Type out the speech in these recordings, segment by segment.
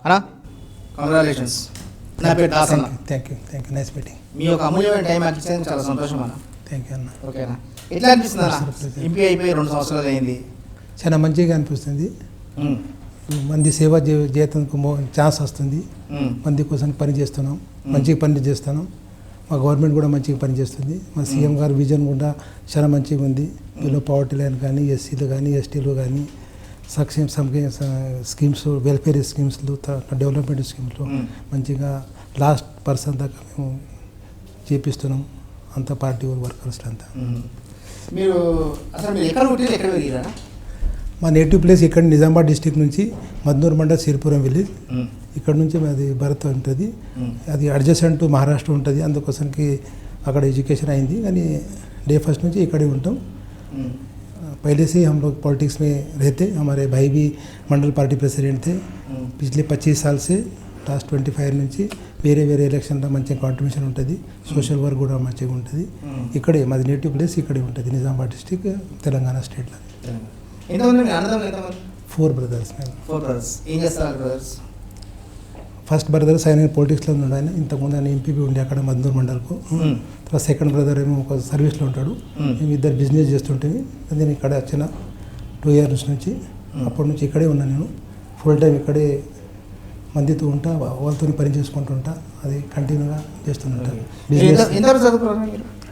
అన్నా కంగ్రాచులేషన్స్. నా పేరు దాస్ అన్న. Thank you nice meeting. మీ యొక్క అమూల్యమైన టైం మాకు ఇచ్చేందుకు చాలా సంతోషం అన్న. థ్యాంక్ యూ అన్న. ఓకేనా, ఎట్లా అనిపిస్తుంది అన్న? ఎంపీ అయిపోయి 2 సంవత్సరాలు అయింది. చాలా మంచిగా అనిపిస్తుంది. మంది సేవ చేయడానికి ఛాన్స్ వస్తుంది. మంది కోసం పని చేస్తున్నాం, మంచిగా పని చేస్తున్నాం. మా గవర్నమెంట్ కూడా మంచిగా పనిచేస్తుంది. మా సీఎం గారి విజన్ కూడా చాలా మంచిగా ఉంది. బిలో పవర్టీ లైన్ కానీ, ఎస్సీలు కానీ, ఎస్టీలు కానీ, సంక్షేమ స్కీమ్స్, వెల్ఫేర్ స్కీమ్స్లు, డెవలప్మెంట్ స్కీమ్స్లో మంచిగా లాస్ట్ పర్సన్ దాకా మేము చేపిస్తున్నాం. అంత పార్టీ వర్కర్స్ అంతా. మీరు అసలు మీరు ఎక్కడ పుట్టిన ఎక్కడ పెరిగారా? మా నేటివ్ ప్లేస్ ఇక్కడ నిజామాబాద్ డిస్టిక్ నుంచి మద్నూర్ మండల్ సిరిపురం విలేజ్. ఇక్కడ నుంచి మాది భరత్ ఉంటుంది. అది అడ్జసెంట్ టు మహారాష్ట్ర ఉంటుంది. అందుకోసానికి అక్కడ ఎడ్యుకేషన్ అయింది. కానీ डे फर्स्ट నుంచి ఇక్కడే ఉంటాం. पहले से हम लोग पॉलिटिक्स में रहते. हमारे भाई भी मंडल पार्टी प्रेसिडेंट थे. पिछले 25 साल से లాస్ట్ 25 నుంచి వేరే వేరే ఎలక్షన్లో మంచిగా కాంట్రిబ్యూషన్ ఉంటుంది. సోషల్ వర్క్ కూడా మంచిగా ఉంటుంది. ఇక్కడే మాది నేటివ్ ప్లేస్ ఇక్కడే ఉంటుంది, నిజామాబాద్ డిస్టిక్, తెలంగాణ స్టేట్లో. 4 బ్రదర్స్ మేము. 4 బ్రదర్స్. ఏం చేస్తారు బ్రదర్స్? ఫస్ట్ బ్రదర్స్ ఆయన పొలిటిక్స్లో ఉన్నాడు. ఆయన ఇంతకుముందు ఆయన ఎంపీపీ ఉండే అక్కడ మద్దూరు మండల్కు. తర్వాత సెకండ్ బ్రదర్ ఏమో ఒక సర్వీస్లో ఉంటాడు. మేము ఇద్దరు బిజినెస్ చేస్తుంటే నేను ఇక్కడ వచ్చిన 2 years నుంచి. అప్పటి నుంచి ఇక్కడే ఉన్నా నేను. ఫుల్ టైం ఇక్కడే మందితో ఉంటా, వాళ్ళతో పని చేసుకుంటుంటా. అది కంటిన్యూగా చేస్తుంటా. బిజినెస్.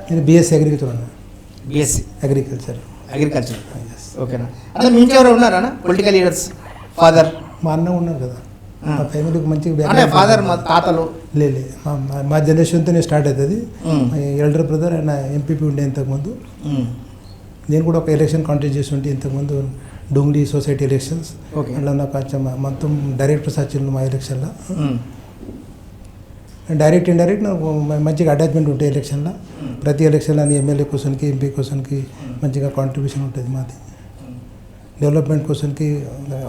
నేను బీఎస్సీ అగ్రికల్చర్ అన్నా. BSc agriculture. ఓకేనా. అంటే మీ ఇంకెవరు ఉన్నారా పొలిటికల్ లీడర్స్? ఫాదర్? మా అన్న ఉన్నారు కదా. మా ఫ్యామిలీకి మంచిగా ఫాదర్ మా తాతలు లేదు. మా జనరేషన్తోనే స్టార్ట్ అవుతుంది. ఎల్డర్ బ్రదర్ ఆయన ఎంపీపీ ఉండే ఇంతకుముందు. నేను కూడా ఒక ఎలక్షన్ కాంటెస్ట్ చేసి ఉంటే ఇంతకుముందు డోంగ్లీ సొసైటీ ఎలక్షన్స్. అట్లా నాకు కొంచెం మొత్తం డైరెక్టర్స్ వచ్చిండు మా ఎలక్షన్లో. డైరెక్ట్ ఇండైరెక్ట్ నాకు మంచిగా అటాచ్మెంట్ ఉంటాయి ఎలక్షన్లో. ప్రతి ఎలక్షన్లో ఎమ్మెల్యే క్వశ్చన్కి, ఎంపీ క్వశ్చన్కి మంచిగా కాంట్రిబ్యూషన్ ఉంటుంది మాది. డెవలప్మెంట్ క్వశ్చన్కి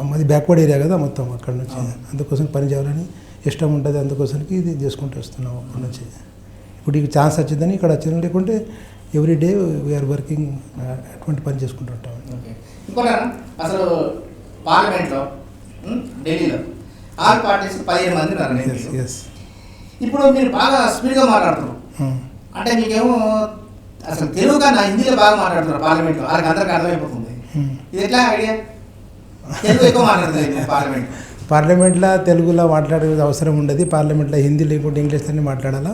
మాది బ్యాక్వర్డ్ ఏరియా కదా మొత్తం అక్కడ నుంచి. అందుకోసం పని చేయాలని ఇష్టం ఉంటుంది. అందుకోసానికి ఇది చేసుకుంటూ వస్తున్నాం అప్పటి నుంచి. ఇప్పుడు ఈ ఛాన్స్ వచ్చిందని ఇక్కడ వచ్చిన, లేకుంటే ఎవ్రీ డే వీఆర్ వర్కింగ్ అటువంటి పని చేసుకుంటూ ఉంటాం. ఇంకోటి అసలు పార్లమెంట్లో ఢిల్లీలో ఆల్ పార్టీస్ 15 మంది ఉన్నారు. ఎస్. ఇప్పుడు మీరు బాగా స్పీడ్గా మాట్లాడుతున్నారు. అంటే మీకేమో అసలు తెలుగు కన్నా హిందీలో బాగా మాట్లాడుతున్నారు పార్లమెంట్లో. వాళ్ళకి అందరికీ అర్థమైపోతుంది. ఇది ఎట్లా ఐడియా? తెలుగు ఎక్కువ మాట్లాడుతుంది పార్లమెంట్లో. తెలుగులో మాట్లాడే అవసరం ఉండదు. పార్లమెంట్లో హిందీ లేకుంటే ఇంగ్లీష్లోనే మాట్లాడాలా.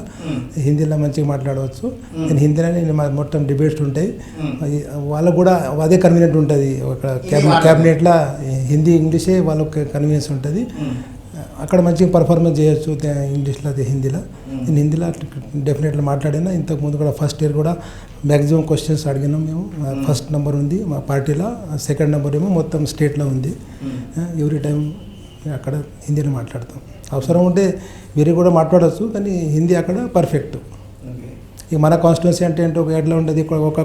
హిందీలో మంచిగా మాట్లాడవచ్చు. నేను హిందీలోనే మొత్తం డిబేట్స్ ఉంటాయి. వాళ్ళకు కూడా అదే కన్వీనియంట్ ఉంటుంది. ఒక క్యాబినెట్లో హిందీ ఇంగ్లీషే వాళ్ళకి కన్వీనియన్స్ ఉంటుంది. అక్కడ మంచిగా పర్ఫార్మెన్స్ చేయొచ్చు ఇంగ్లీష్లో, అదే హిందీలో. నేను హిందీలో డెఫినెట్లీ మాట్లాడినా. ఇంతకుముందు కూడా ఫస్ట్ ఇయర్ కూడా మ్యాక్సిమం క్వశ్చన్స్ అడిగినాం మేము. ఫస్ట్ నెంబర్ ఉంది మా పార్టీలో, సెకండ్ నెంబర్ ఏమో మొత్తం స్టేట్లో ఉంది. ఎవ్రీ టైం అక్కడ హిందీలో మాట్లాడతాం. అవసరం ఉంటే వేరే కూడా మాట్లాడవచ్చు, కానీ హిందీ అక్కడ పర్ఫెక్ట్. ఇక మన కాన్స్టిట్యున్సీ అంటే ఏంటో ఎట్లా ఉంటుంది, ఒక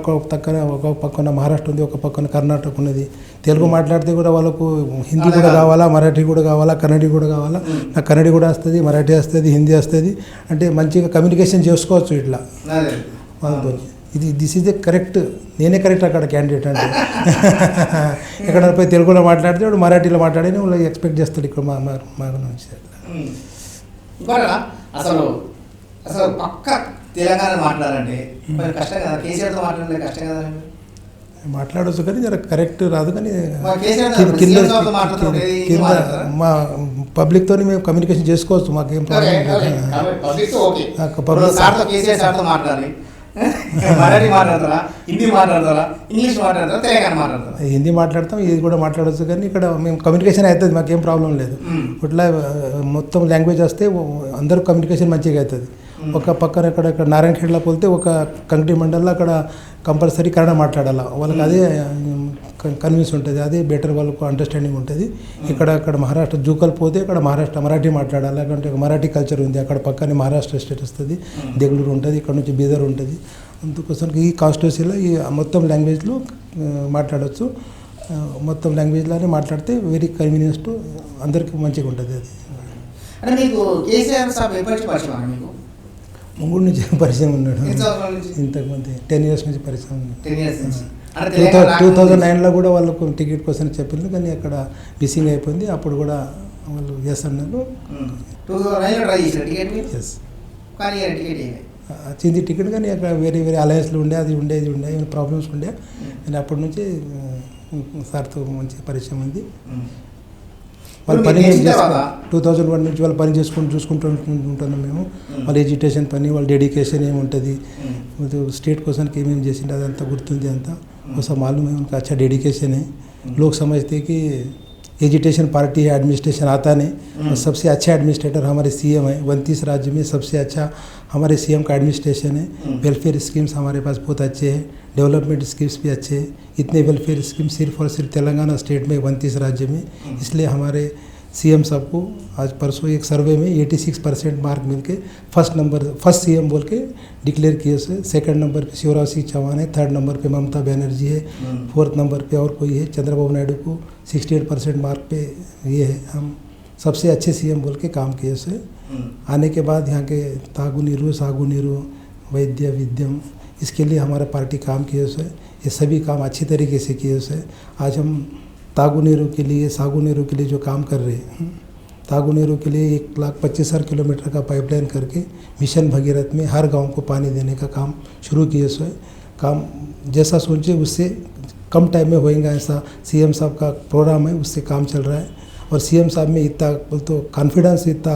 పక్కన మహారాష్ట్ర ఉంది, ఒక పక్కన కర్ణాటక ఉన్నది. తెలుగు మాట్లాడితే కూడా వాళ్ళకు హిందీ కూడా కావాలా, మరాఠీ కూడా కావాలా, కన్నడ కూడా కావాలా. నాకు కన్నడ కూడా వస్తుంది, మరాఠీ వస్తుంది, హిందీ వస్తుంది. అంటే మంచిగా కమ్యూనికేషన్ చేసుకోవచ్చు ఇట్లా వాళ్ళతో. This is the correct. నేనే కరెక్ట్ అక్కడ క్యాండిడేట్ అంటే. ఎక్కడ పోయి తెలుగులో మాట్లాడితే వాడు మరాఠీలో మాట్లాడని వాళ్ళు ఎక్స్పెక్ట్ చేస్తాడు ఇక్కడ మా నుంచి. అసలు అసలు పక్క తెలంగాణ మాట్లాడాలంటే కష్టం కదా. కేసీఆర్తో మాట్లాడాలి కష్టం కదా. మాట్లాడవచ్చు కానీ జర కరెక్ట్ రాదు. కానీ కింద మా పబ్లిక్తో మేము కమ్యూనికేషన్ చేసుకోవచ్చు. మాకేం ప్రాబ్లం మాట్లాడాలి. మరాఠీ మాట్లాడతారా, హిందీ మాట్లాడతారా, ఇంగ్లీష్ మాట్లాడతారా, తెలంగాణ మాట్లాడతారా? హిందీ మాట్లాడతాం, ఇది కూడా మాట్లాడవచ్చు. కానీ ఇక్కడ మేము కమ్యూనికేషన్ అవుతుంది, మాకేం ప్రాబ్లం లేదు. ఇట్లా మొత్తం లాంగ్వేజ్ వస్తే అందరూ కమ్యూనికేషన్ మంచిగా అవుతుంది. ఒక పక్కన ఇక్కడ నారాయణఖేడ్లో పోతే ఒక కంగ్రీ మండల్లో అక్కడ కంపల్సరీ కన్నడ మాట్లాడాలి. వాళ్ళకి అదే కన్విన్స్ ఉంటుంది, అదే బెటర్ వాళ్ళకు అండర్స్టాండింగ్ ఉంటుంది. అక్కడ మహారాష్ట్ర జూకల్ పోతే అక్కడ మరాఠీ మాట్లాడాలి. లేకుంటే మరాఠీ కల్చర్ ఉంది. అక్కడ పక్కనే మహారాష్ట్ర స్టేట్ వస్తుంది, దెగులూరు ఉంటుంది, ఇక్కడ నుంచి బీదర్ ఉంటుంది. అందుకోసం ఈ కాన్స్టిట్యూన్సీలో ఈ మొత్తం లాంగ్వేజ్లో మాట్లాడవచ్చు. మొత్తం లాంగ్వేజ్లోనే మాట్లాడితే వెరీ కన్వీనియన్స్ టు అందరికీ మంచిగా ఉంటుంది. అది అంటే మీకు కేసీఆర్ సాబ్ ఎప్పటి పరిచయం? మీకు ముంగూరు నుంచి పరిచయం ఉన్నాడు. ఇంతకుముందు 10 years నుంచి పరిచయం ఉన్నాడు. 2009లో కూడా వాళ్ళకు టికెట్ కోసం చెప్పింది, కానీ అక్కడ మిస్సింగ్ అయిపోయింది. అప్పుడు కూడా వాళ్ళు ఎస్ అన్నారు. 2009 ట్రై చేసిన టికెట్ ఎస్ కానీ టికెట్ వచ్చింది టికెట్, కానీ అక్కడ వేరే వేరే అలయన్స్లు ఉండే, అది ఉండే, ఇది ఉండే, ఏమైనా ప్రాబ్లమ్స్ ఉండే. నేను అప్పటి నుంచి సార్తో మంచి పరిచయం ఉంది. వాళ్ళు పని 2001 నుంచి వాళ్ళు పని చూసుకుంటూ ఉంటున్నాం మేము. వాళ్ళ ఎడ్యుకేషన్ పని, వాళ్ళ డెడికేషన్ ఏముంటుంది, స్टेट क्वेश्चन की ఏమేమి చేసిండే అదంతా గుర్తుంది. అంతా वो मालूम है, उनका अच्छा डेडिकेशन है. लोग समझते हैं कि एजुटेशन पार्टी है, एडमिनिस्ट्रेशन आता नहीं. और सबसे अच्छा एडमिनिस्ट्रेटर हमारे सीएम है. 29 राज्य में सबसे अच्छा हमारे सीएम का एडमिनिस्ट्रेशन है. वेलफेयर स्कीम्स हमारे पास बहुत अच्छे हैं, डेवलपमेंट स्कीम्स भी अच्छे हैं. इतने वेलफेयर स्कीम सिर्फ और सिर्फ तेलंगाना स्टेट में 29 राज्य में. इसलिए हमारे सीएम साहब को आज परसों एक सर्वे में 86% मार्क मिलके फर्स्ट सीएम बोल के डिक्लेयर किए उसे. सेकंड नंबर पे शिवराज सिंह चौहान है, थर्ड नंबर पे ममता बनर्जी है, फोर्थ नंबर पे और कोई है चंद्रबाबू नायडू को 68% मार्क पे ये है. हम सबसे अच्छे सीएम बोल के काम किए उसे. आने के बाद यहाँ के तागु नीरू, सागु नीरू, वैद्य विद्यम, इसके लिए हमारा पार्टी काम किए उसे. ये सभी काम अच्छी तरीके से किए उसे. आज हम तागु नीरू के लिए, सागु नीरू के लिए जो काम कर रहे हैं, तागु नीरू के लिए 1,25,000 किलोमीटर का पाइपलाइन करके मिशन भगीरथ में हर गांव को पानी देने का काम शुरू किए सो है. काम जैसा सोचे उससे कम टाइम में होएगा, ऐसा सीएम साहब का प्रोग्राम है, उससे काम चल रहा है. और सीएम साहब में इतना बोल तो कॉन्फिडेंस, इतना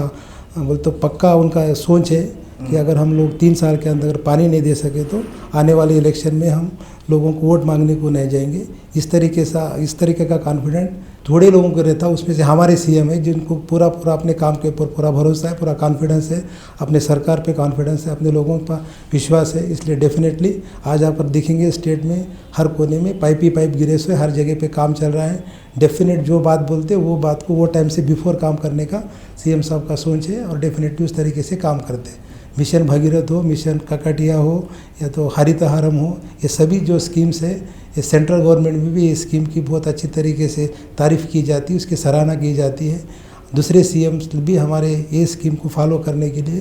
बोल तो पक्का उनका सोच है कि अगर हम लोग 3 साल के अंदर पानी नहीं दे सके तो आने वाले इलेक्शन में हम लोगों को वोट मांगने को नहीं जाएंगे. इस तरीके का कॉन्फिडेंट थोड़े लोगों को रहता है. उसमें से हमारे सीएम है जिनको पूरा अपने काम के ऊपर पूरा भरोसा है, पूरा कॉन्फिडेंस है, अपने सरकार पे कॉन्फिडेंस है, अपने लोगों पर विश्वास है. इसलिए डेफिनेटली आज आप देखेंगे स्टेट में हर कोने में पाइप गिरे से हर जगह पे काम चल रहा है. डेफिनेट जो बात बोलते वो बात को वो टाइम से बिफोर काम करने का सीएम साहब का सोच है और डेफिनेटली उस तरीके से काम करते हैं. मिशन भगीरथ हो, मिशन ककटिया हो या तो हरितहारम हो, ये सभी जो स्कीम्स है ये सेंट्रल गवर्नमेंट में भी ये स्कीम की बहुत अच्छी तरीके से तारीफ़ की जाती है, उसकी सराहना की जाती है. दूसरे सीएम भी हमारे ये स्कीम को फॉलो करने के लिए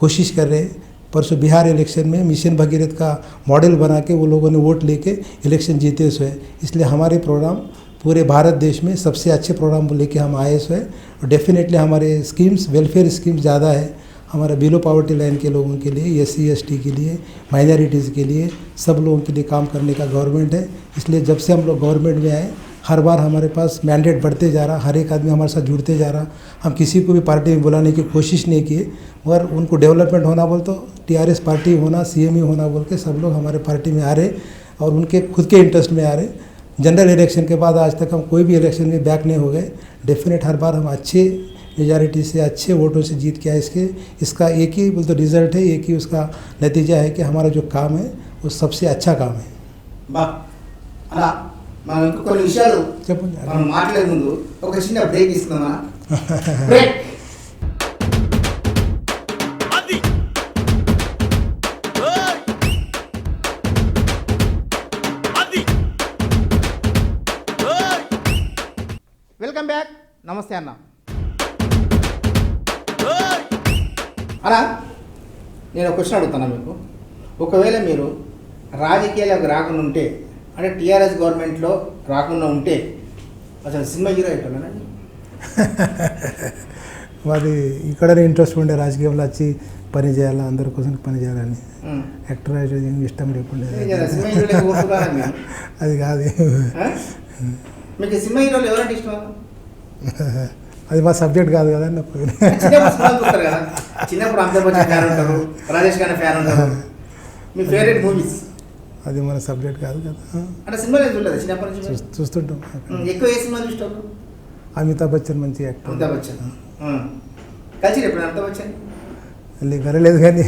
कोशिश कर रहे हैं. परसों बिहार इलेक्शन में मिशन भगीरथ का मॉडल बना के वो लोगों ने वोट लेके इलेक्शन जीते सो है. इसलिए हमारे प्रोग्राम पूरे भारत देश में सबसे अच्छे प्रोग्राम लेके हम आए सो है. और डेफिनेटली हमारे स्कीम्स, वेलफेयर स्कीम्स ज़्यादा है. हमारा बिलो पॉवर्टी लाइन के लोगों के लिए, SC ST के लिए, माइनॉरिटीज़ के लिए, सब लोगों के लिए काम करने का गवर्नमेंट है. इसलिए जब से हम लोग गवर्नमेंट में आए हर बार हमारे पास मैंडेट बढ़ते जा रहा, हर एक आदमी हमारे साथ जुड़ते जा रहा. हम किसी को भी पार्टी में बुलाने की कोशिश नहीं किए, मगर उनको डेवलपमेंट होना बोल तो TRS पार्टी होना, CM होना बोल के सब लोग हमारे पार्टी में आ रहे और उनके खुद के इंटरेस्ट में आ रहे. जनरल इलेक्शन के बाद आज तक हम कोई भी इलेक्शन में बैक नहीं हो गए. डेफिनेट हर बार हम अच्छे मेजॉरिटी से, अच्छे वोटों से जीत के आए. इसका एक ही बोलते रिजल्ट है, एक ही उसका नतीजा है कि हमारा जो काम है वो सबसे अच्छा काम है. బా అలా మనం ఇంకా కొన్ని విషయాలు చెప్పండి. మనం మాట్లాడే ముందు ఒక చిన్న బ్రేక్ ఇస్తున్నామా? బ్రేక్. Welcome back. నమస్తే అన్న. అలా నేను ఒక క్వశ్చన్ అడుగుతున్నా మీకు. ఒకవేళ మీరు రాజకీయాలకు రాకుండా ఉంటే, అంటే TRS గవర్నమెంట్లో రాకుండా ఉంటే అసలు సినిమా హీరో అయిపోయినానండి? మాది ఇక్కడనే ఇంట్రెస్ట్ ఉండే, రాజకీయంలో వచ్చి పని చేయాలా, అందరి కోసం పని చేయాలని. యాక్టర్ ఇష్టం లేకుండా సినిమా హీరోలు అది కాదు. మీకు సినిమా హీరోలు ఎవరంటే ఇష్టం? అది మా సబ్జెక్ట్ కాదు కదా. చిన్నప్పుడు అమితాబ్ బచ్చన్ ఫ్యాన్ ఉంటారు, రాజేష్ ఖన్నా ఫ్యాన్ ఉంటారు. మీ ఫేవరెట్ మూవీస్? అది మన సబ్జెక్ట్ కాదు కదా. అంటే సినిమాలు చూడలేదు చిన్నప్పటి నుంచి? చూస్తుంటాం. ఎక్కువ ఏ సినిమాలు చూస్తాం? అమితాబ్ బచ్చన్ మంచి యాక్టర్. అమితాబ్ బచ్చన్ కలిసి ఎప్పుడు అమితాబ్ బచ్చన్? కలలేదు కానీ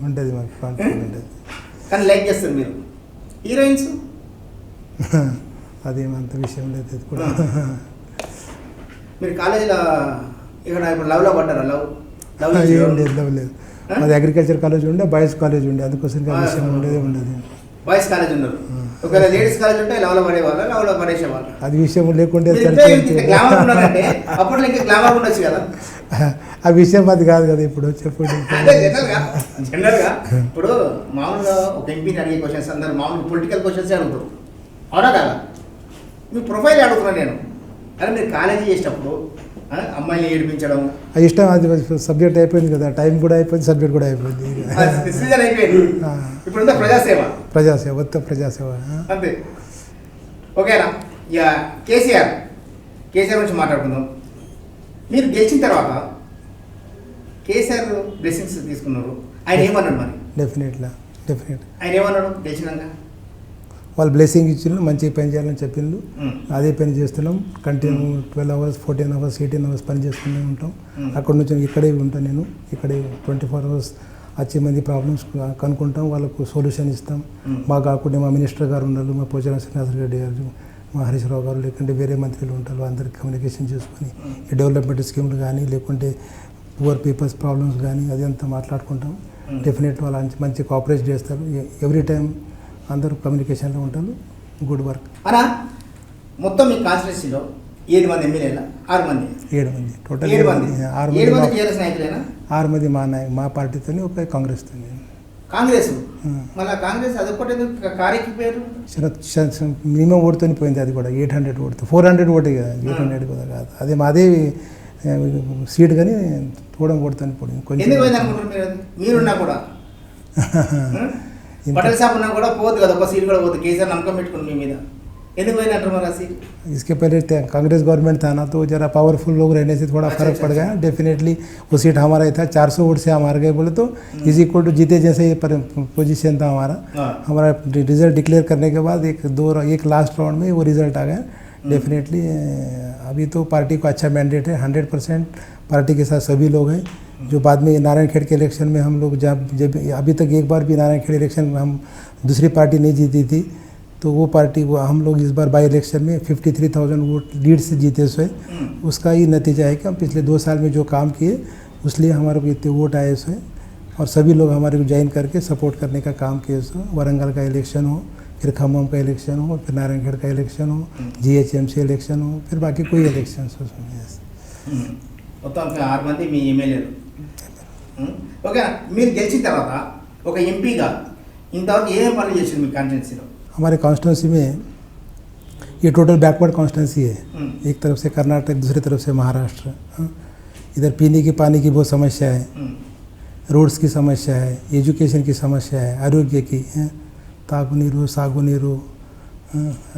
ఉంటుంది మాకు కాన్ఫిడెంట్ ఉంటుంది. కానీ లైక్ చేస్తారు మీరు. హీరోయిన్స్? అదేమంత విషయం లేదు. అది కూడా మీరు కాలేజీలో ఇక్కడ ఇప్పుడు లవ్లో పడ్డారా? లవ్ ఏం లేదు, లవ్ లేదు. మాది అగ్రికల్చర్ కాలేజ్ ఉండే, బాయ్స్ కాలేజ్ ఉండే, అందుకోసం విషయం ఉండదు. బాయ్స్ కాలేజ్ ఉన్నారు. ఒకవేళ లేడీస్ కాలేజ్ ఉంటే లవ్లో పడేవాళ్ళ, లవ్లో పడేసేవాళ్ళు? అది విషయం లేకుంటే గ్లామర్ ఉన్నారంటే అప్పుడు ఇంకా గ్లామర్ ఉండొచ్చు కదా. ఆ విషయం అది కాదు కదా. ఇప్పుడు చెప్పండి. జనరల్గా ఇప్పుడు మామూలుగా ఒక ఎంపీని అడిగే క్వశ్చన్స్ అందరూ మామూలుగా పొలిటికల్ క్వశ్చన్స్ అడుగుతారు, అవునా కదా? మీ ప్రొఫైల్ అడుగుతున్నాను నేను. అరే మీరు కాలేజీ చేసేటప్పుడు అమ్మాయిని ఏడిపించడం ఇష్టం, అది సబ్జెక్ట్ అయిపోయింది కదా, టైం కూడా అయిపోయింది, సబ్జెక్ట్ కూడా అయిపోయింది. సీజన్ అయిపోయింది. ఇప్పుడు ప్రజాసేవ, ప్రజాసేవ, మొత్తం ప్రజాసేవ అంతే. ఓకేనా? ఇక కేసీఆర్ గురించి మాట్లాడుకుందాం. మీరు గెలిచిన తర్వాత కేసీఆర్ బ్లెస్సింగ్స్ తీసుకున్నారు. ఆయన ఏమన్నాడు మరి? డెఫినెట్ ఆయన ఏమన్నాడు గెలిచినాక? వాళ్ళు బ్లెస్సింగ్ ఇచ్చిండ్రు, మంచిగా పని చేయాలని చెప్పిండ్రు. అదే పని చేస్తున్నాం. కంటిన్యూ 12 అవర్స్ 14 అవర్స్ 18 అవర్స్ పని చేసుకుంటూ ఉంటాం. అక్కడ నుంచి ఇక్కడే ఉంటాం. నేను ఇక్కడే 24 అవర్స్ వచ్చే మంది ప్రాబ్లమ్స్ కనుక్కుంటాం, వాళ్ళకు సొల్యూషన్ ఇస్తాం. బాగా కాకుండా మా మినిస్టర్ గారు ఉన్నారు, మా పోచారం శ్రీనివాస రెడ్డి గారు, మా హరీష్ రావు గారు, లేకుంటే వేరే మంత్రులు ఉంటారు, అందరికి కమ్యూనికేషన్ చేసుకొని ఈ డెవలప్మెంట్ స్కీమ్లు కానీ లేకుంటే పువర్ పీపుల్స్ ప్రాబ్లమ్స్ కానీ అదంతా మాట్లాడుకుంటాం. డెఫినెట్ వాళ్ళు మంచి కోఆపరేట్ చేస్తారు. ఎవ్రీ టైం అందరూ కమ్యూనికేషన్లో ఉంటారు. Good work. అలా మొత్తం మీ కాన్స్టిట్యూన్సీలో 7 మంది ఎమ్మెల్యేలా? 6 మంది? 7 మంది టోటల్. 7 మంది టీఆర్ఎస్ నాయకులేనా? 6 మంది మా పార్టీతో, ఒక కాంగ్రెస్తో. కాంగ్రెస్ మళ్ళీ కాంగ్రెస్ అదొకటి కారికి పేరు మినిమం ఓటుతో పోయింది. అది కూడా 800 ఓటుతో, 400 ఓటే కదా, 800 కూడా కాదు. అదే మాదే సీట్ కానీ చూడడం ఓటుతో పోయింది. కొంచెం మీరున్నా కూడా పటేల్ సాబ్ ఉన్నా కూడా పోదు కదా, ఒక సీట్ కూడా పోదు. కేసీఆర్ నమ్మకం పెట్టుకుని మీ మీద ఎందుకు పోయిందంటారు మరి ఆ సీట్? इसके पहले कांग्रेस गवर्नमेंट था ना, तो जरा पावरफुल लोग रहने से थोड़ा फर्क पड़ गया. डेफिनेटली वो सीट हमारा ही था. 400 वोट से हम हार गए बोले तो इज इक्वल टू जीते जैसे पोजीशन था हमारा. हमारा रिजल्ट डिक्लेयर करने के बाद एक लास्ट राउंड में वो रिजल्ट आ गया. डेफिनेटली अभी तो पार्टी को अच्छा मैंडेट है. 100% पार्टी के साथ सभी लोग हैं. जो बाद में नारायणखेड़ के इलेक्शन में हम लोग जब अभी तक एक बार भी नारायणखेड़ इलेक्शन हम दूसरी पार्टी नहीं जीती थी, तो वो पार्टी हम लोग इस बार बाई इलेक्शन में 53,000 वोट लीड से जीते सोए. उसका ही नतीजा है कि हम पिछले 2 साल में जो काम किए उसलिए हमारे को इतने वोट आए सोए. और सभी लोग हमारे को ज्वाइन करके सपोर्ट करने का काम किए सो. वरंगल का इलेक्शन हो, फिर खम्मम का इलेक्शन हो, फिर नारायणखेड़ का इलेक्शन हो, GHMC इलेक्शन हो, फिर बाकी कोई इलेक्शन हो. మొత్తం 6 మంది మీ ఎమ్మెల్యేలు. ఓకే, మీరు గెలిచిన తర్వాత ఒక ఎంపీగా ఇంతవరకు ఏమేమి పనులు చేసింది మీ కాన్స్టిట్యున్సీలో? हमारे कॉन्स्टिट्यूंसी में ये टोटल बैकवर्ड कॉन्स्टिट्यूंसी है. एक तरफ से कर्नाटक, दूसरी तरफ से महाराष्ट्र. इधर पीने की पानी की बहुत समस्या है, रोड्स की समस्या है, एजुकेशन की समस्या है, आरोग्य की, तागुनीरू, सागुनीरू,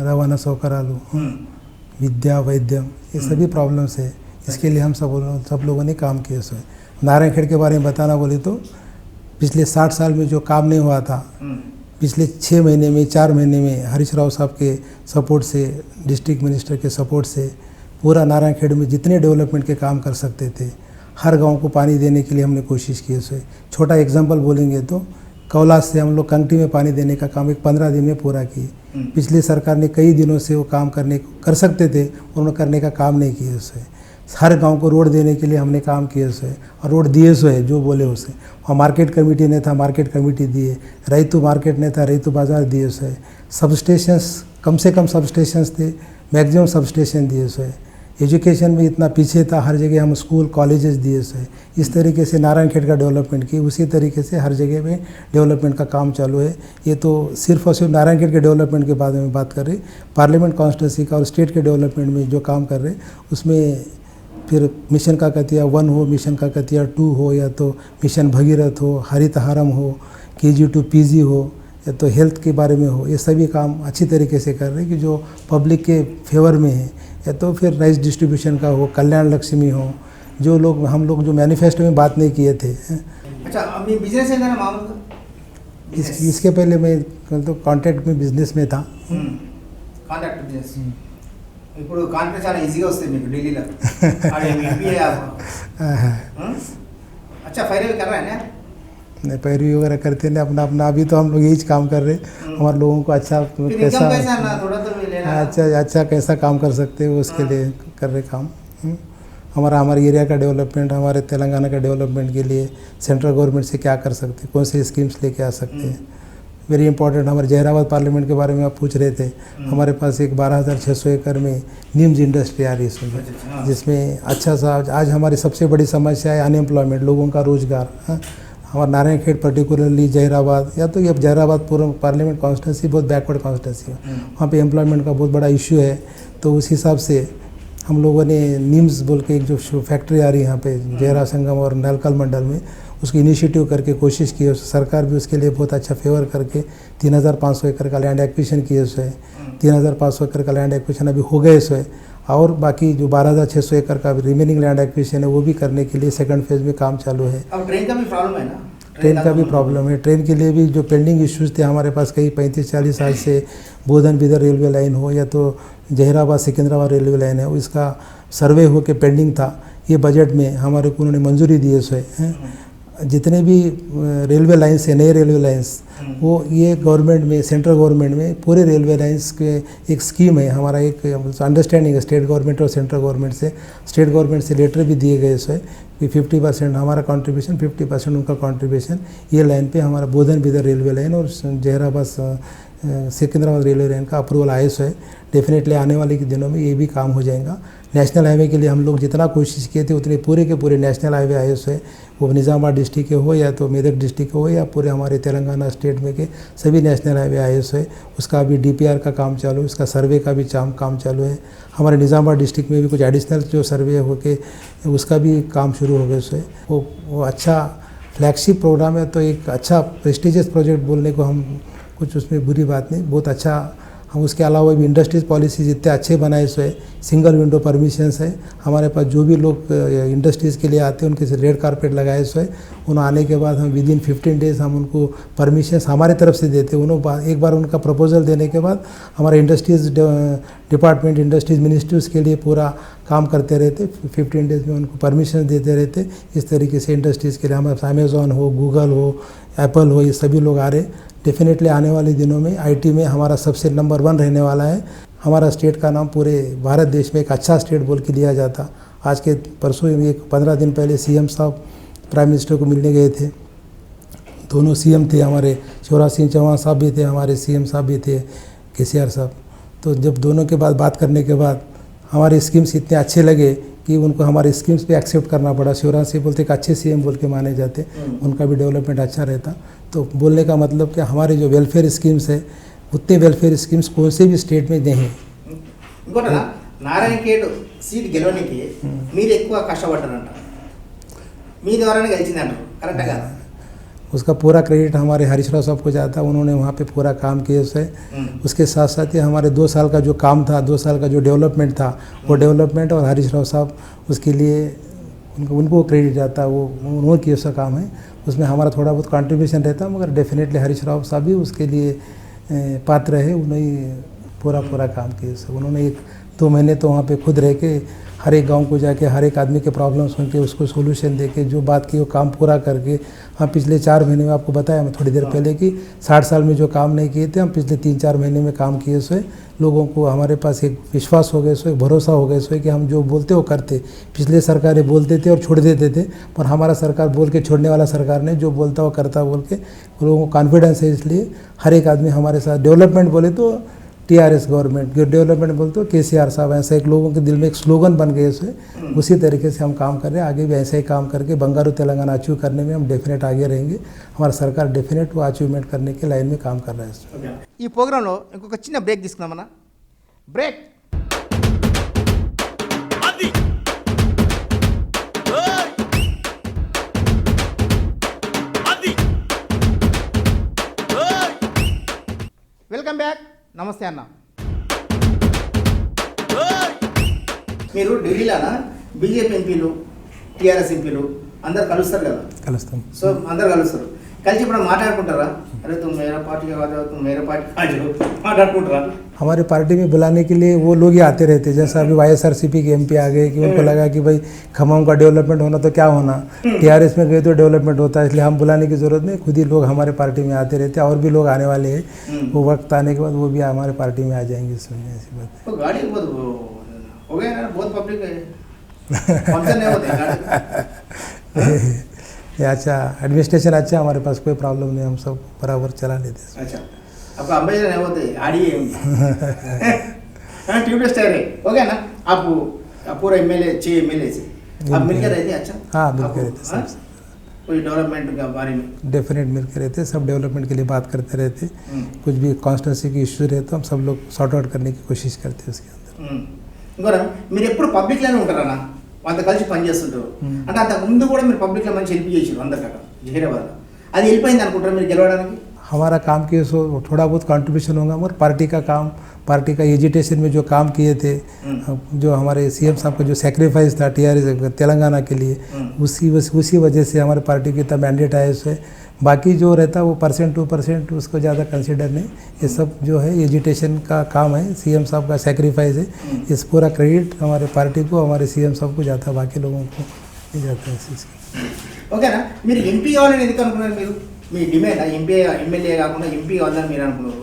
रवाना सौकरालू, विद्या, वैद्यम, ये सभी प्रॉब्लम्स है. इसके लिए हम सब लोगों ने काम किया. सो नारायणखेड़ के बारे में बताना बोले तो पिछले 60 साल में जो काम नहीं हुआ था, पिछले 6 महीने में 4 महीने में हरीश राव साहब के सपोर्ट से, डिस्ट्रिक्ट मिनिस्टर के सपोर्ट से पूरा नारायणखेड़ में जितने डेवलपमेंट के काम कर सकते थे, हर गांव को पानी देने के लिए हमने कोशिश की. से छोटा एग्जांपल बोलेंगे तो कौलास से हम लोग कंगटी में पानी देने का काम 15 दिन में पूरा किए. पिछली सरकार ने कई दिनों से वो काम कर सकते थे, उन्होंने करने का काम नहीं किए. उसे हर गांव को रोड देने के लिए हमने काम किए सो है, और रोड दिए सो है जो बोले उसे. और मार्केट कमेटी ने था, मार्केट कमेटी दिए. रईतु मार्केट ने था, रईतु बाज़ार दिए सो है. सब स्टेशंस, कम से कम सब स्टेशंस थे, मैक्सिमम सब स्टेशन दिए सो है. एजुकेशन में इतना पीछे था, हर जगह हम स्कूल कॉलेजेस दिए सो है. इस तरीके से नारायणखेड़ का डेवलपमेंट की, उसी तरीके से हर जगह में डेवलपमेंट का काम चालू है. ये तो सिर्फ और सिर्फ नारायणखेड़ के डेवलपमेंट के बारे में बात कर रहे. पार्लियामेंट कॉन्स्टिट्यूंसी का और स्टेट के डेवलपमेंट में जो काम कर रहे उसमें फिर मिशन काकतिया 1 हो, मिशन काकतिया 2 हो, या तो मिशन भगीरथ हो, हरितहारम हो, KG to PG हो, या तो हेल्थ के बारे में हो, ये सभी काम अच्छी तरीके से कर रहे हैं कि जो पब्लिक के फेवर में है. या तो फिर राइस डिस्ट्रीब्यूशन का हो, कल्याण लक्ष्मी हो, जो लोग हम लोग जो मैनिफेस्टो में बात नहीं किए थे. अच्छा, अभी बिजनेस है ना मामूल? इसके पहले मैं तो कॉन्ट्रैक्ट में बिजनेस में था. Contract business. ఇప్పుడు కాన్ఫరెన్స్ చాలా ఈజీగా వస్తుంది మీకు ఢిల్లీలో. अच्छा, पैरवी कर रहे हैं? नहीं, पैरवी वगैरह करते नहीं. अपना अभी तो हम लोग यही काम कर रहे. हमारे लोगों को अच्छा अच्छा कैसा काम कर सकते हैं उसके लिए कर रहे काम. हमारे एरिया का डेवलपमेंट, हमारे तेलंगाना का डेवलपमेंट के लिए सेंट्रल गवर्नमेंट से क्या कर सकते हैं, कौन से स्कीम्स लेके आ सकते हैं. Very important. हमारे जहराबाद पार्लियामेंट के बारे में आप पूछ रहे थे. हमारे पास एक 12,600 एकड़ में नीम्स इंडस्ट्री आ रही है इसमें, जिसमें अच्छा सा आज हमारी सबसे बड़ी समस्या है अनएम्प्लॉयमेंट, लोगों का रोजगार. हमारा नारायणखेड़ पर्टिकुलरली जहराबाद, या तो ये जहराबाद पूरा पार्लियामेंट कॉन्स्टिट्यूंसी बहुत बैकवर्ड कॉन्स्टिट्यूंसी है, वहाँ पे एम्प्लॉयमेंट का बहुत बड़ा इशू है. तो उस हिसाब से हम लोगों ने नीम्स बोल के एक जो फैक्ट्री आ रही है यहाँ पे जयरा संगम और नलकल मंडल में, उसकी इनिशिएटिव करके कोशिश की है। सरकार भी उसके लिए बहुत अच्छा फेवर करके 3,500 एकड़ का लैंड एक्विजिशन किए हुए है। 3,500 एकड़ का लैंड एक्विजिशन अभी हो गए इसमें, और बाकी जो 12,600 एकड़ का रिमेनिंग लैंड एक्विजिशन है वो भी करने के लिए सेकंड फेज में काम चालू है। अब ट्रेन का भी प्रॉब्लम है ना, ट्रेन का भी प्रॉब्लम है। ट्रेन के लिए भी जो पेंडिंग इश्यूज़ थे हमारे पास कई 35-40 साल से, बोधन बिदर रेलवे लाइन हो या तो जहीराबाद सिकंदराबाद रेलवे लाइन है, इसका सर्वे हो के पेंडिंग था। ये बजट में हमारे को उन्होंने मंजूरी दी है। जितने भी रेलवे लाइन्स है, नए रेलवे लाइन्स, वो ये गवर्नमेंट में, सेंट्रल गवर्नमेंट में पूरे रेलवे लाइन्स के एक स्कीम है हमारा, एक अंडरस्टैंडिंग है स्टेट गवर्नमेंट और सेंट्रल गवर्नमेंट से। स्टेट गवर्नमेंट से लेटर भी दिए गए इसमें कि 50% हमारा कंट्रीब्यूशन, 50% उनका कंट्रीब्यूशन, ये लाइन पे हमारा बोधन बिदर रेलवे लाइन और जहीराबाद सिकंदराबाद रेलवे लाइन का अप्रूवल आया है। डेफिनेटली आने वाले के दिनों में ये भी काम हो जाएगा। नेशनल हाईवे के लिए हम लोग जितना कोशिश किए थे उतने पूरे के पूरे नेशनल हाईवे आए है, वो निज़ामाबाद डिस्ट्रिक्ट के हो या तो मेदक डिस्ट्रिक्ट के हो या पूरे हमारे तेलंगाना स्टेट में के सभी नेशनल हाईवे आए है। उसका अभी DPR का काम चालू है, उसका सर्वे का भी काम चालू है। हमारे निज़ामाबाद डिस्ट्रिक्ट में भी कुछ एडिशनल जो सर्वे हो के उसका भी काम शुरू हो गया है। वो अच्छा फ्लैगशिप प्रोग्राम है, तो एक अच्छा प्रेस्टिजियस प्रोजेक्ट बोलने को हम कुछ उसमें बुरी बात नहीं, बहुत अच्छा। हम उसके अलावा भी इंडस्ट्रीज पॉलिसीज इतने अच्छे बनाए हुए, सिंगल विंडो परमिशंस है हमारे पास। जो भी लोग इंडस्ट्रीज़ के लिए आते हैं उनके से रेड कारपेट लगाए हुए, उन्हें आने के बाद हम विदिन 15 डेज़ हम उनको परमिशंस हमारे तरफ से देते हैं। उन्होंने एक बार उनका प्रपोजल देने के बाद हमारे इंडस्ट्रीज़ डिपार्टमेंट, इंडस्ट्रीज़ मिनिस्ट्री उसके लिए पूरा काम करते रहते। 15 डेज़ में उनको परमिशन देते रहते। इस तरीके से इंडस्ट्रीज़ के लिए हमारे अमेज़ॉन हो, गूगल हो, एप्पल हो, ये सभी लोग आ रहे। डेफिनेटली आने वाले दिनों में IT में हमारा सबसे नंबर 1 रहने वाला है। हमारा स्टेट का नाम पूरे भारत देश में एक अच्छा स्टेट बोल के लिया जाता। आज के परसों एक 15 दिन पहले CM साहब प्राइम मिनिस्टर को मिलने गए थे। दोनों CM थे, हमारे शिवराज सिंह चौहान साहब भी थे, हमारे CM साहब भी थे, KCR साहब। तो जब दोनों के बाद बात करने के बाद हमारे स्कीम्स इतने अच्छे लगे कि उनको हमारे स्कीम्स पे एक्सेप्ट करना पड़ा। शिवराज सिंह बोलते कि अच्छे CM बोल के माने जाते, उनका भी डेवलपमेंट अच्छा रहता। तो बोलने का मतलब कि हमारे जो वेलफेयर स्कीम्स है उतने वेलफेयर स्कीम्स कौन से भी स्टेट में नहीं। ఇంకోటి నారాయణఖేడ్ సీట్ గెలవడానికి మీరు ఎక్కువ కష్టపడ్డారంట, మీ ద్వారానే గెలిచిందంటారు, కరెక్టా కాదా? उसका पूरा क्रेडिट हमारे हरीश राव साहब को जाता। उन्होंने वहाँ पे पूरा काम किया है। उसके साथ साथ ही हमारे 2 साल का जो काम था, 2 साल का जो डेवलपमेंट था, वो डेवलपमेंट और हरीश राव साहब उसके लिए उनको क्रेडिट जाता। वो उन्होंने किया उसका काम है, उसमें हमारा थोड़ा बहुत कंट्रीब्यूशन रहता, मगर डेफिनेटली हरीश राव साहब भी उसके लिए पात्र है। उन्होंने पूरा काम किया। उन्होंने 1-2 महीने तो वहाँ पे खुद रह के हर एक गांव को जाके हर एक आदमी के प्रॉब्लम सुन के उसको सोल्यूशन दे के जो बात की वो काम पूरा करके, हम पिछले 4 महीने में आपको बताया मैं थोड़ी देर पहले कि 60 साल में जो काम नहीं किए थे हम पिछले 3-4 महीने में काम किए हुए। लोगों को हमारे पास एक विश्वास हो गया सो, एक भरोसा हो गया सो कि हम जो बोलते वो करते। पिछले सरकारें बोलते थे और छोड़ देते थे, पर हमारा सरकार बोल के छोड़ने वाला सरकार ने जो बोलता वो करता बोल के लोगों को कॉन्फिडेंस है। इसलिए हर एक आदमी हमारे साथ, डेवलपमेंट बोले तो TRS गवर्नमेंट, डेवलपमेंट बोलते तो KCR साहब, ऐसा एक लोगों के दिल में एक स्लोगन बन गए उसे। उसी तरीके से हम काम कर रहे हैं। आगे भी ऐसे ही काम करके बंगारू तेलंगाना अचीव करने में हम डेफिनेट आगे रहेंगे। हमारा सरकार डेफिनेट वो अचीवमेंट करने के लाइन में काम कर रहा है। ఈ ప్రోగ్రాంలో ఇంకొక చిన్న బ్రేక్ తీసుకుందామన్నా. బ్రేక్. Welcome back. నమస్తే అన్న. మీరు ఢిల్లీలోనా బీజేపీ ఎంపీలు, TRS ఎంపీలు అందరు కలుస్తారు కదా? కలుస్తాం. సో అందరు కలుస్తారు, కలిసి ఇప్పుడు మాట్లాడుకుంటారా? अरे तुम मेरा पार्टी आ जाओ, तुम मेरे पार्टी आ जाओ, माట్లాడుకుంటారా? हमारे पार्टी में बुलाने के लिए वो लोग ही आते रहते। जैसा अभी YSRCP के MP आ गए कि उनको लगा कि भाई खम्मम का डेवलपमेंट होना तो क्या होना, TRS में गए तो डेवलपमेंट होता है, इसलिए हम बुलाने की ज़रूरत नहीं, खुद ही लोग हमारे पार्टी में आते रहते। और भी लोग आने वाले हैं, वो वक्त आने के बाद वो भी हमारे पार्टी में आ जाएंगे। इसमें ऐसी बात तो गाड़ी बहुत हो गया ना, बहुत पब्लिक है, फंक्शन नहीं होते गाड़ी। अच्छा एडमिनिस्ट्रेशन अच्छा, हमारे पास कोई प्रॉब्लम नहीं, हम सब बराबर चला लेते हैं। अच्छा, आपका अंबेडकर नहीं होते, आड़ी है ट्यूबलेस टायर है, हो गया ना? आप पूरा MLA 6 MLA से आप मिलकर रहते हैं? अच्छा, हाँ मिलकर रहते सब, कोई डेवलपमेंट के बारे में डेफिनेट मिलकर रहते, सब डेवलपमेंट के लिए बात करते रहते। कुछ भी कॉन्स्टिट्यूंसी की इश्यू रहे तो हम सब लोग सॉर्ट आउट करने की कोशिश करते हैं उसके अंदर। ఇంకోరా మీరు ఎప్పుడు పబ్లిక్లోనే ఉంటారన్నా, వాళ్ళతో కలిసి పనిచేస్తుంటారు. అంటే అంతకు ముందు కూడా మీరు పబ్లిక్లో మంచి హెల్ప్ చేసారు అందరికీ అక్కడ జహీరాబాద్లో. అది వెళ్ళిపోయింది అనుకుంటారు మీరు గెలవడానికి? हमारा काम किए सो थोड़ा बहुत कंट्रीब्यूशन होगा, मगर पार्टी का काम, पार्टी का एजिटेशन में जो काम किए थे, जो हमारे सीएम साहब का जो सेक्रीफाइस था टीआरएस तेलंगाना के लिए, उसी वजह से हमारे पार्टी की तब मैंडेट आया उससे। बाकी जो रहता वो 2% उसको ज़्यादा कंसिडर नहीं, ये सब जो है एजिटेशन का काम है, सीएम साहब का सेक्रीफाइस है। इस पूरा क्रेडिट हमारे पार्टी को, हमारे सीएम साहब को जाता है, बाकी लोगों को नहीं जाता है इस चीज़ का। ఓకేనా, మీరు ఎంపీ కావాలని ఎందుకు అనుకున్నారు? మీరు మీ డిమాండ్ ఎంపీ ఎమ్మెల్యే కాకుండా ఎంపీ కావాలని మీరు అనుకున్నారు?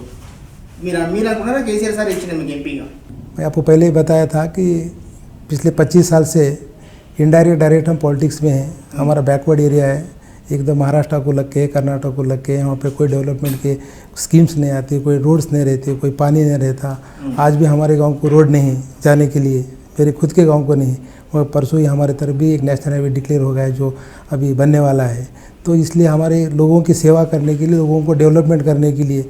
మీరు అనుకున్నారా కేసీఆర్ సార్ ఇచ్చిన మీకు ఎంపీగా? मैं आपको पहले ही बताया था कि पिछले 25 साल से इनडायरेक्ट डायरेक्ट हम पॉलिटिक्स में हैं। हमारा बैकवर्ड एरिया है, एकदम महाराष्ट्र को लग के, कर्नाटक को लग के, यहाँ पे कोई डेवलपमेंट के स्कीम्स नहीं आती, कोई रोड्स नहीं रहते, कोई पानी नहीं रहता। आज भी हमारे गांव को रोड नहीं जाने के लिए, मेरे खुद के गांव को नहीं। और परसों ही हमारे तरफ भी एक नेशनल हाईवे डिक्लेयर हो गया है जो अभी बनने वाला है। तो इसलिए हमारे लोगों की सेवा करने के लिए, लोगों को डेवलपमेंट करने के लिए,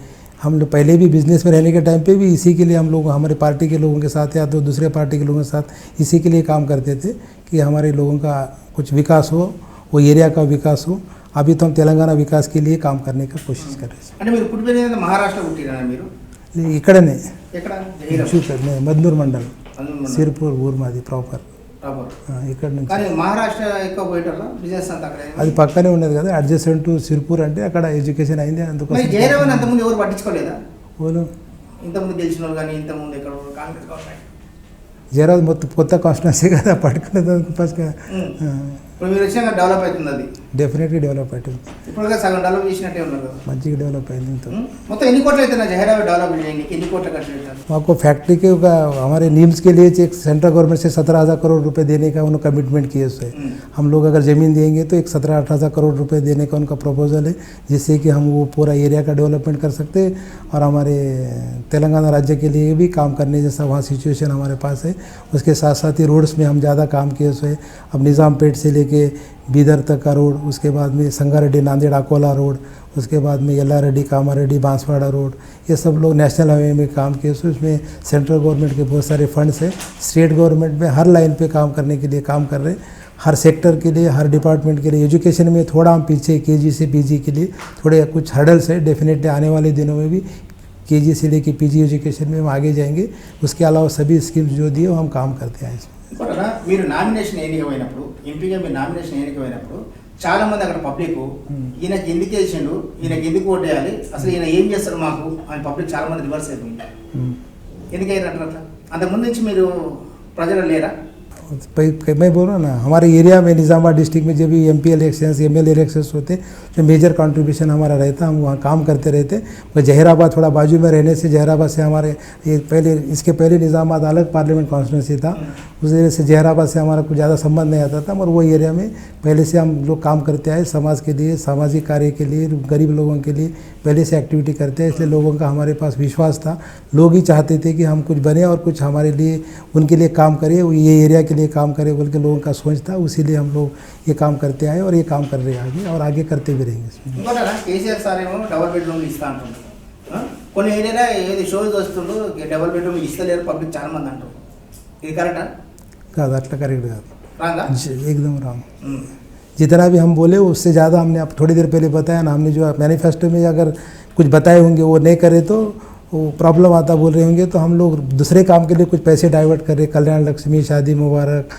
हम लोग पहले भी बिजनेस में रहने के टाइम पे भी इसी के लिए हम लोग हमारे पार्टी के लोगों के साथ या तो दूसरे पार्टी के लोगों के साथ इसी के लिए काम करते थे कि हमारे लोगों का कुछ विकास हो, वो एरिया का विकास हो। अभी तो हम तेलंगाना विकास के लिए काम करने का कोशिश कर रहे అంటే మీరు పుట్టిపోయిన మహారాష్ట్ర పుట్టినా మీరు? हैं। इकड़ने ఎక్కడ? జహీరాబాద్ मदनूर मंडल, అందులో सिरपुर बूरमादी प्रॉपर ప్రాపర్. ఇక్కడ నుంచి కానీ మహారాష్ట్ర ఎక్కువ పోయేటోళ్ళ బిజినెస్ అంతా అక్కడ. అది పక్కనే ఉన్నది కదా, అడ్జసెంట్ టు సిర్పూర్, అంటే అక్కడ ఎడ్యుకేషన్ అయింది మరి అందుకోసం. జయరామన్ అంతకుముందు ఎవరు పట్టించుకోలేదా? వాళ్ళు ఇంతకుముందు గెలిచిన వాళ్ళు కానీ ఇంతకుముందు ఎక్కడ కాంగ్రెస్ గవర్నమెంట్ జయరాజ్ మొత్తం కొత్త కాన్స్టిట్యున్సీ కదా, పట్టుకునేది ఫస్ట్ ఇప్పుడు మీరు వచ్చినాక డెవలప్ అవుతుంది అది. डेफिनेटली डेवलप आइटम ఇప్పుడు సగం డెవలప్ చేసినట్టే ఉన్నారు కదా. మంచిగా డెవలప్ అయింది. ఇంత మొత్తం ఎన్ని కోట్లు అవుతుంది జహీరాబాద్ డెవలప్ చేయడానికి? ఎన్ని కోట్ల ఖర్చు అవుతుంది? आपको फैक्ट्री के हमारे नीम्स के लिए एक सेंट्रल गवर्नमेंट से 17,000 करोड़ रुपए देने का उन्होंने कमिटमेंट किए उससे। हम लोग अगर ज़मीन देंगे तो एक 17-18,000 करोड़ रुपए देने का उनका प्रपोजल है, जिससे कि हम वो पूरा एरिया का डेवलपमेंट कर सकते हैं और हमारे तेलंगाना राज्य के लिए भी काम करने जैसा वहाँ सिचुएशन हमारे पास है। उसके साथ साथ ही रोड्स में हम ज़्यादा काम किए उससे। अब निज़ामपेट से लेके बीदर तक का रोड, उसके बाद में संगारेड्डी नांदेड़ अकोला रोड, उसके बाद में येल्लारेड्डी कामारेड्डी बांसवाड़ा रोड, ये सब लोग नेशनल हाईवे में काम किए। सो इसमें सेंट्रल गवर्नमेंट के बहुत सारे फंड्स हैं। स्टेट गवर्नमेंट में हर लाइन पे काम करने के लिए काम कर रहे हैं, हर सेक्टर के लिए, हर डिपार्टमेंट के लिए। एजुकेशन में थोड़ा हम पीछे केजी से पीजी के लिए थोड़े कुछ हर्डल्स है। डेफिनेटली आने वाले दिनों में भी केजी से लेके पीजी एजुकेशन में हम आगे जाएंगे। उसके अलावा सभी स्कीम्स जो दिए वो हम काम करते हैं इसमें। మీరు నామినేషన్ ఎన్నికమైనప్పుడు, ఎంపీగా మీరు నామినేషన్ ఎన్నికమైనప్పుడు చాలా మంది అక్కడ పబ్లిక్ ఈయనకి ఎందుకు వేసిండు, ఈయనకి ఎందుకు ఓటు వేయాలి, అసలు ఈయన ఏం చేస్తారు మాకు అని పబ్లిక్ చాలా మంది రివర్స్ అయిపోయింది. ఎందుకయ్యారు అట్లా? అంతకుముందు నుంచి మీరు ప్రజలు లేరా? मैं बोल रहा हूँ ना, हमारे एरिया में निज़ामाबाद डिस्ट्रिक्ट में जब भी एमपी इलेक्शंस एमएलए इलेक्शंस होते जो मेजर कंट्रीब्यूशन हमारा रहता, हम वहाँ काम करते रहते। और जहराबाद थोड़ा बाजू में रहने से जहराबाद से हमारे ये पहले इसके पहले निज़ामाबाद अलग पार्लियामेंट कॉन्स्टिट्यूंसी था, उस एरिया से जहराबाद से हमारा कुछ ज़्यादा संबंध नहीं आता था। और वो एरिया में पहले से हम लोग काम करते आए, समाज के लिए, सामाजिक कार्य के लिए, गरीब लोगों के लिए पहले से एक्टिविटी करते हैं। इसलिए लोगों का हमारे पास विश्वास था, लोग ही चाहते थे कि हम कुछ बने और कुछ हमारे लिए उनके लिए काम करें, ये एरिया के लिए काम करें बोल के लोगों का सोच था। उसीलिए हम लोग ये काम करते आए और ये काम कर रहे हैं आगे और आगे करते भी रहेंगे इसमें। కేసీఆర్ సార్ ఏమో డబుల్ బెడ్రూమ్లు ఇస్తా అంటున్నారు. కొన్ని ఏరియాలో ఏది షోస్ వస్తుండ్రు డబుల్ బెడ్రూమ్ ఇస్తలేరు పబ్లిక్ చాలా మంది అంటారు. ఇది కరెక్టా? కాదు, అట్లా కరెక్ట్ కాదు, రాంగా? एकदम रॉन्ग। जितना भी हम बोले उससे ज़्यादा हमने अब थोड़ी देर पहले बताया ना, हमने जो मैनिफेस्टो में अगर कुछ बताए होंगे वो नहीं करे तो वो प्रॉब्लम आता बोल रहे होंगे, तो हम लोग दूसरे काम के लिए कुछ पैसे डाइवर्ट कर रहे। कल्याण लक्ष्मी, शादी मुबारक,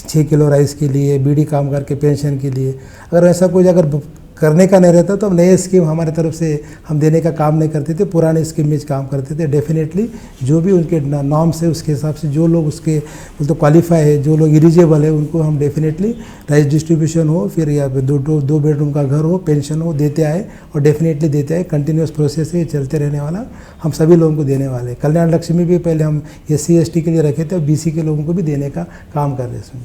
6 किलो राइस के लिए, बीडी काम करके पेंशन के लिए। अगर ऐसा कुछ अगर करने का नहीं रहता तो हम नए स्कीम हमारे तरफ से हम देने का काम नहीं करते थे, पुराने स्कीम में काम करते थे। डेफिनेटली जो भी उनके नॉर्म्स है उसके हिसाब से जो लोग उसके तो क्वालिफाई है, जो लोग एलिजिबल है, उनको हम डेफिनेटली राइस डिस्ट्रीब्यूशन हो, फिर या दो बेडरूम का घर हो, पेंशन हो, देते आए और डेफिनेटली देते आए। कंटिन्यूस प्रोसेस है, चलते रहने वाला, हम सभी लोगों को देने वाले। कल्याण लक्ष्मी भी पहले हम SC ST के लिए रखे थे, अब BC के लोगों को भी देने का काम कर रहे हैं इसमें।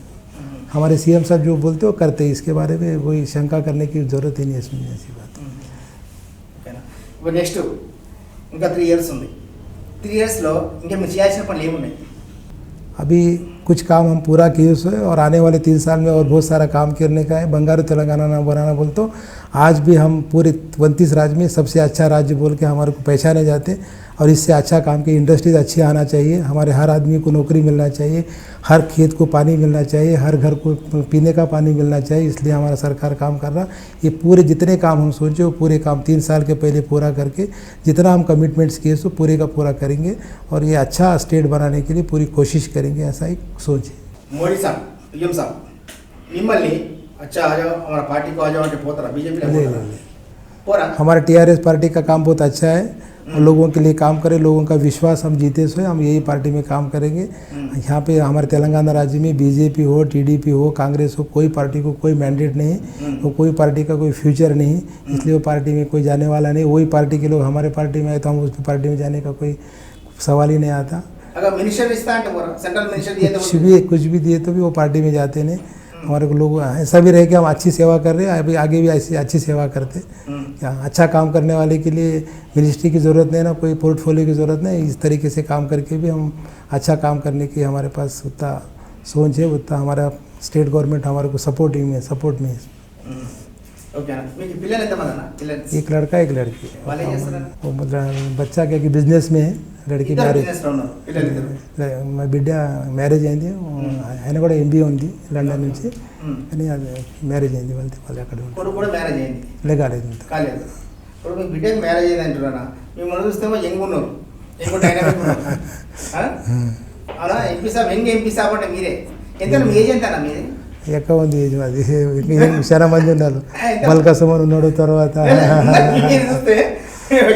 हमारे CM साहब जो बोलते हो करते हैं, इसके बारे में कोई शंका करने की ज़रूरत ही नहीं है इसमें, ऐसी बात। ఇప్పుడు నెక్స్ట్ ఇంకా 3 ఇయర్స్ ఉంది. 3 ఇయర్స్లో ఇంకా మీరు చేయాల్సిన పనులు ఏమున్నాయి? अभी कुछ काम हम पूरा किए हुए हैं और आने वाले 3 साल में और बहुत सारा काम करने का है। बंगारू तेलंगाना ना बनाना बोल तो आज भी हम पूरे 29 राज्य में सबसे अच्छा राज्य बोल के हमारे को पहचाने जाते और इससे अच्छा काम की इंडस्ट्रीज अच्छी आना चाहिए, हमारे हर आदमी को नौकरी मिलना चाहिए, हर खेत को पानी मिलना चाहिए, हर घर को पीने का पानी मिलना चाहिए। इसलिए हमारा सरकार काम कर रहा। ये पूरे जितने काम हम सोचे वो पूरे काम 3 साल के पहले पूरा करके जितना हम कमिटमेंट्स किए सो पूरे का पूरा करेंगे और ये अच्छा स्टेट बनाने के लिए पूरी कोशिश करेंगे, ऐसा एक सोच है। మోడీ సాబ్ పిఎం సాబ్ మిమ్మల్ని अच्छा आ जाओ हमारा पार्टी को आ जाओ అంటే పోతారా బీజేపీ పోరా? हमारा टीआरएस पार्टी का काम बहुत अच्छा है और लोगों के लिए काम करें, लोगों का विश्वास हम जीते सो हम यही पार्टी में काम करेंगे। यहाँ पे हमारे तेलंगाना राज्य में बीजेपी हो, टीडीपी हो, कांग्रेस हो, कोई पार्टी को कोई मैंडेट नहीं, वो कोई पार्टी का कोई फ्यूचर नहीं, इसलिए वो पार्टी में कोई जाने वाला नहीं। वही पार्टी के लोग हमारे पार्टी में आए तो हम उस पार्टी में जाने का कोई सवाल ही नहीं आता। अगर मिनिस्टर इस्ता అంటే పోరా? సెంట్రల్ मिनिस्टर दिए तो कुछ भी दिए तो भी वो पार्टी में जाते नहीं। हमारे को लोग ऐसा भी रहे कि हम अच्छी सेवा कर रहे हैं, अभी आगे भी ऐसी अच्छी सेवा करते। क्या अच्छा काम करने वाले के लिए मिनिस्ट्री की ज़रूरत नहीं ना, कोई पोर्टफोलियो की ज़रूरत नहीं। इस तरीके से काम करके भी हम अच्छा काम करने की हमारे पास उतना सोच है, उतना हमारा स्टेट गवर्नमेंट हमारे को सपोर्ट में है। ఓకే అన్న, మీకు పిల్లలు ఎంతమంది అన్న? పిల్లలు एक लड़का एक लड़की। వాళ్ళు ఏం చేస్తారు? वो मतलब बच्चा क्या कि बिजनेस में है, लड़की ఇద్దరు मैरिज, బిజినెస్ లో ఉన్నారు పిల్లలు ఇద్దరు. మా బిడ్డ మ్యారేజ్ అయింది, ఆయన కూడా ఎంబీఏ ఉంది లండన్ నుంచి, కానీ అది మ్యారేజ్ అయింది వాళ్ళు అక్కడ కొడుకు కూడా మ్యారేజ్ అయింది లేకాలేదు ఇంత. కాలేదు. ఇప్పుడు మీ బిడ్డకి మ్యారేజ్ అయింది అంటున్నారా? మిమ్మల్ని చూస్తేమో యంగ్ ఉన్నారు, యంగ్ డైనామిక్ ఉన్నారు. అలా ఎంపీ సాబ్ యంగ్ ఎంపీ సాబ్ అంటే మీరే. ఎంత మీ ఏజ్ ఎంత అన్న మీది? ఎక్కువ ఉంది ఏజ్ అది, చాలా మంది ఉన్నారు. మల్కసమన్ ఉన్నాడు, తర్వాత మీరు చూస్తే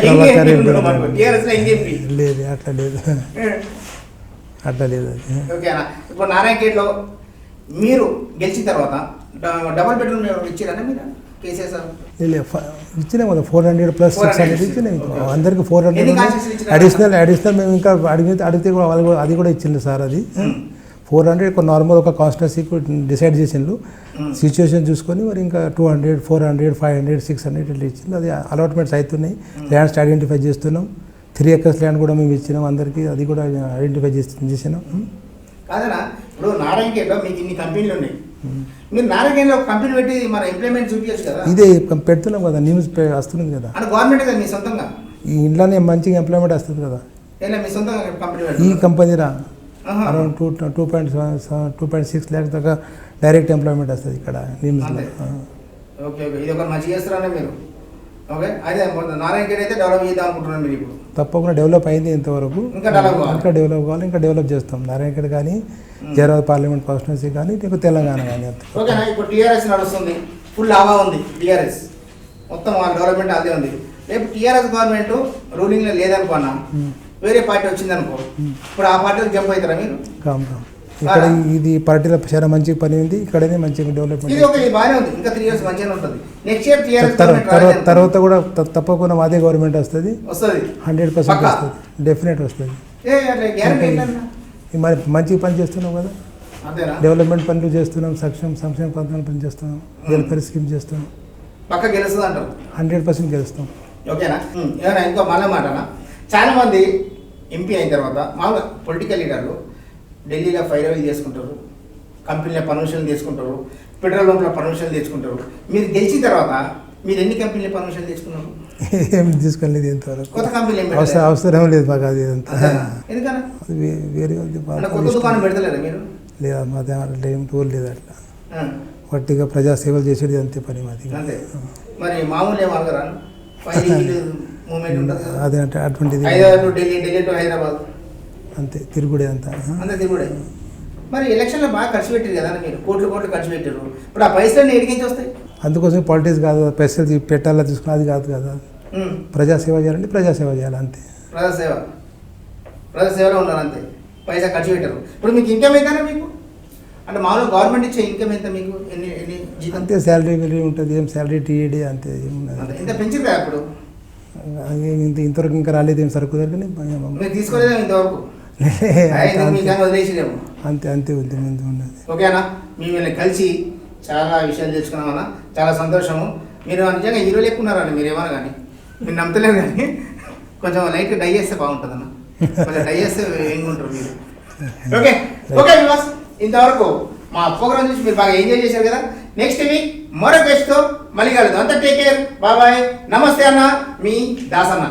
యంగ్ ఎంపీ ఉన్నారు మనకు. టీఆర్ఎస్ లో యంగ్ ఎంపీ లేదు, అట్లా లేదు అది. ఓకే అన్న, ఇప్పుడు నారాయణఖేడ్లో మీరు గెలిచిన తర్వాత డబుల్ బెడ్రూమ్ ఇచ్చారన్న మీరు కేసీఆర్ సార్? ఇచ్చినాం కదా, 400 ప్లస్ 600 ఇచ్చినాం అందరికి. 400 ఎన్ని కాన్స్టిట్యూన్సీలు ఇచ్చినారు? అడిషనల్ మేము ఇంకా అడిగితే కూడా వాళ్ళు కూడా అది కూడా ఇచ్చిండు సార్. అది 400 ఒక నార్మల్ ఒక కాన్స్టిట్యూన్సీకి డిసైడ్ చేసిండు, సిచ్యువేషన్ చూసుకొని మరి ఇంకా 200, 400, 500, 600 ఇట్లా ఇచ్చింది. అది అలాట్మెంట్స్ అవుతున్నాయి, ల్యాండ్స్ ఐడెంటిఫై చేస్తున్నాం. 3 acres ల్యాండ్ కూడా మేము ఇచ్చినాం అందరికీ, అది కూడా ఐడెంటిఫై చేసినాం. కాదనా, ఇప్పుడు నారాయణఖేడ్లో మీకు ఇన్ని కంపెనీలు ఉన్నాయి, మీరు నారాయణఖేడ్లో ఒక కంపెనీ పెట్టి మన ఎంప్లాయ్మెంట్ చూపించచ్చు కదా? ఇదే పెడుతున్నాం కదా, న్యూస్ వస్తుంది కదా. అంటే గవర్నమెంట్ కదా మీ సొంతంగా? ఈ ఇంట్లోనే మంచిగా ఎంప్లాయ్మెంట్ వస్తుంది కదా. ఎలా మీ సొంతంగా కంపెనీ ఈ పెట్టి? కంపెనీ అరౌండ్ 2.6 lakhs దాకా డైరెక్ట్ ఎంప్లాయ్మెంట్ వస్తుంది ఇక్కడ నిమ్స్లో. ఓకే ఓకే, ఇది ఒక మంచి చేస్తారనే మీరు. ఓకే, అదే నారాయణఖేడ్ అయితే డెవలప్ చేద్దాం అనుకుంటున్నాను మీరు ఇప్పుడు? తప్పకుండా డెవలప్ అయింది ఇంతవరకు, ఇంకా డెవలప్ కావాలి, ఇంకా డెవలప్ చేస్తాం. నారాయణఖేడ్ కానీ, జైరాబాద్ పార్లమెంట్ కాన్స్టిట్యున్సీ కానీ, ఇంకా తెలంగాణ కానీ. ఓకేనా, ఇప్పుడు టీఆర్ఎస్ నడుస్తుంది, ఫుల్ లాభా ఉంది టీఆర్ఎస్, మొత్తం డెవలప్మెంట్ అదే ఉంది. రేపు టీఆర్ఎస్ గవర్నమెంట్ రూలింగ్లో లేదనుకున్నా, వేరే పార్టీ వచ్చిందనుకో, ఇప్పుడు ఆ పార్టీకి జంప్ అవుతారా మీరు? ఇక్కడ ఇది పార్టీలో చాలా మంచి పని ఉంది, ఇక్కడనే మంచిగా డెవలప్మెంట్. ఇది ఒక బాగానే ఉంది, ఇంకా 3 years మంచిగానే ఉంటుంది. నెక్స్ట్ ఇయర్ టీఆర్ఎస్ తర్వాత కూడా తప్పకుండా అదే గవర్నమెంట్ వస్తుంది, 100% పక్కా వస్తుంది, డెఫినెట్ వస్తుంది. గ్యారెంటీ ఏంటన్నా? మరి మంచి పని చేస్తున్నాం కదా, అంతేనా? డెవలప్మెంట్ పనులు చేస్తున్నాం, సంక్షేమ పథకాలు పని చేస్తున్నాం, వెల్ఫేర్ స్కీమ్ చేస్తున్నాం. పక్క గెలుస్తుంది అంటారు? 100% గెలుస్తాం. ఓకేనా? ఏమైనా ఇంకో మళ్ళీ మాటనా, చాలా మంది ఎంపీ అయిన తర్వాత మామూలుగా పొలిటికల్ లీడర్లు ఢిల్లీలో ఫైర్ చేసుకుంటారు, కంపెనీల పర్మిషన్లు తీసుకుంటారు, పెట్రోల్ బంక్లో పర్మిషన్లు తెచ్చుకుంటారు. మీరు గెలిచిన తర్వాత మీరు ఎన్ని కంపెనీల పర్మిషన్ తీసుకున్నారు? ఏం తీసుకోలేదు ఇంతవరకు, కొత్త కంపెనీ అవసరం లేదు మాకు అది. ఎందుకన్నా వేరే కొత్త దుకాణం పెడతలేదా మీరు? లేదా మాది ఏం టూర్ లేదు, అట్లా వట్టిగా ప్రజాసేవలు చేసేది అంతే పని మాది. అంతే. మరి మామూలు ఏం అడగరా? మూమెంట్ ఉంటుంది అదే అంటే అటువంటిది, హైదరాబాద్ టు ఢిల్లీ, ఢిల్లీ టు హైదరాబాద్ అంతే తిరుగుడే అంతా. అంతే తిరుగుడే. మరి ఎలక్షన్లో బాగా ఖర్చు పెట్టారు కదా మీరు, కోట్లు ఖర్చు పెట్టారు. ఇప్పుడు ఆ పైసలు ఎడికించి వస్తాయి? అందుకోసం పాలిటిక్స్ కాదు, పైసలు పెట్టాలా తీసుకుని అది కాదు కదా. ప్రజాసేవ చేయాలంటే ప్రజాసేవ చేయాలి అంతే. ప్రజాసేవలో ఉన్నారు అంతే, పైసా ఖర్చు పెట్టారు. ఇప్పుడు మీకు ఇన్కమ్ ఎంతనా మీకు? అంటే మామూలుగా గవర్నమెంట్ ఇచ్చే ఇన్కమ్ ఎంత మీకు? ఎన్ని జీతం? అంతే శాలరీ వెళ్ళి ఉంటుంది, ఏం శాలరీ టీఏడీ అంతే ఏమున్నది. ఎంత పెంచారు కదా ఇప్పుడు? ఇంతవరకు ఇంకా రాలేదు, ఏం సరుకు కానీ తీసుకోలేదా ఇంతవరకు? వదిలేసిరేమో. అంతే ఉంది ముందు ఉన్నది. ఓకేనా, మిమ్మల్ని కలిసి చాలా విషయాలు తెలుసుకున్నామన్నా, చాలా సంతోషము. మీరు నిజంగా హీరో లేకున్నారండి, మీరు ఏమన్నా కానీ మీరు నమ్మతలేదు, కానీ కొంచెం లైట్గా డై చేస్తే బాగుంటుంది అన్న, కొంచెం డై చేస్తే ఏం ఉంటారు మీరు. ఓకే వివాస్, ఇంతవరకు మా ప్రోగ్రామ్ చూసి మీరు బాగా ఎంజాయ్ చేశారు కదా. నెక్స్ట్ వీక్ మరో గెస్ట్తో మళ్ళీ కలుద్దాం. అంతా టేక్ కేర్, బాయ్, నమస్తే అన్న, మీ దాసన్న.